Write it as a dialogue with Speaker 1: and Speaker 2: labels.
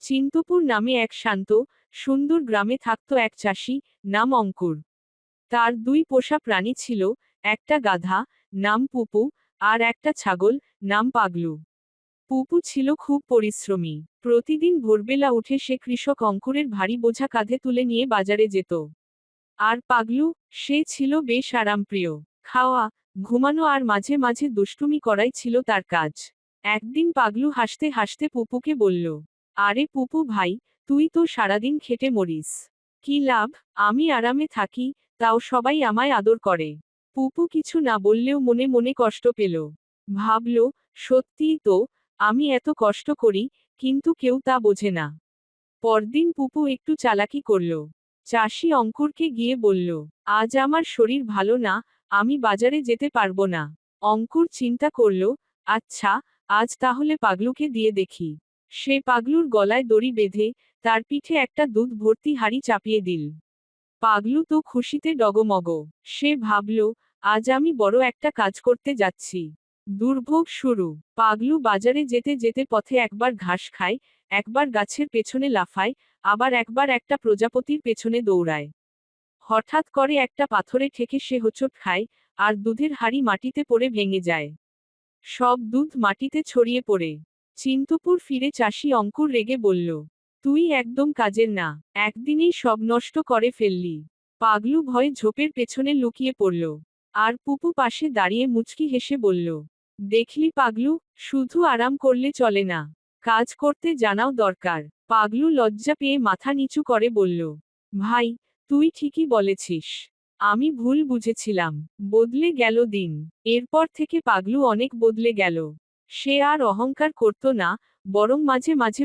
Speaker 1: চিন্তপুর নামে এক শান্ত, সুন্দর গ্রামে থাকত এক চাষি, নাম অঙ্কুর। তার দুই পোষা প্রাণী ছিল, একটা গাধা, নাম পুপু, আর একটা ছাগল, নাম পাগলু। পুপু ছিল খুব পরিশ্রমী। প্রতিদিন ভোরবেলা উঠে সে কৃষক অঙ্কুরের ভারী বোঝা কাঁধে তুলে নিয়ে বাজারে যেত। আর পাগলু, সে ছিল বেশ আরামপ্রিয়। খাওয়া, ঘুমানো আর মাঝে মাঝে দুষ্টুমি করাই ছিল তার কাজ। একদিন পাগলু হাসতে হাসতে পুপুকে বলল, আরে পুপু ভাই, তুই তো সারাদিন খেটে মরিস। কি লাভ, আমি আরামে থাকি, তাও সবাই আমায় আদর করে। পুপু কিছু না বললেও মনে মনে কষ্ট পেল। ভাবল, সত্যিই তো, আমি এত কষ্ট করি, কিন্তু কেউ তা বোঝে না। পরদিন পুপু একটু চালাকি করল। চাষি অঙ্কুরকে গিয়ে বলল, আজ আমার শরীর ভালো না, আমি বাজারে যেতে পারবো না। অঙ্কুর চিন্তা করল, আচ্ছা, আজ তাহলে পাগলুকে দিয়ে দেখি। সে পাগলুর গলায় দড়ি বেঁধে, তার পিঠে একটা দুধ ভর্তি হাঁড়ি চাপিয়ে দিল। পাগলু তো খুশিতে ডগমগ। সে ভাবল, আজ আমি বড় একটা কাজ করতে যাচ্ছি। দুর্ভোগ শুরু। পাগলু বাজারে যেতে যেতে পথে একবার ঘাস খায়, একবার গাছের পেছনে লাফায়, আবার একবার একটা প্রজাপতির পেছনে দৌড়ায়। হঠাৎ করে একটা পাথরে ঠেকে সে হোঁচট খায়, আর দুধের হাঁড়ি মাটিতে পড়ে ভেঙে যায়। সব দুধ মাটিতে ছড়িয়ে পড়ে। চিন্তপুর ফিরে চাষি অঙ্কুর রেগে বলল, তুই একদম কাজের না, একদিনেই সব নষ্ট করে ফেললি। পাগলু ভয়ে ঝোপের পেছনে লুকিয়ে পড়ল। আর পুপু পাশে দাঁড়িয়ে মুচকি হেসে বলল, দেখলি পাগলু, শুধু আরাম করলে চলে না, কাজ করতে জানাও দরকার। পাগলু লজ্জা পেয়ে মাথা নিচু করে বলল, ভাই, তুই ঠিকই বলেছিস। আমি ভুল বুঝেছিলাম। বদলে গেল দিন। এরপর থেকে পাগলু অনেক বদলে গেল। সে আর অহংকার করত না, বরং মাঝে মাঝে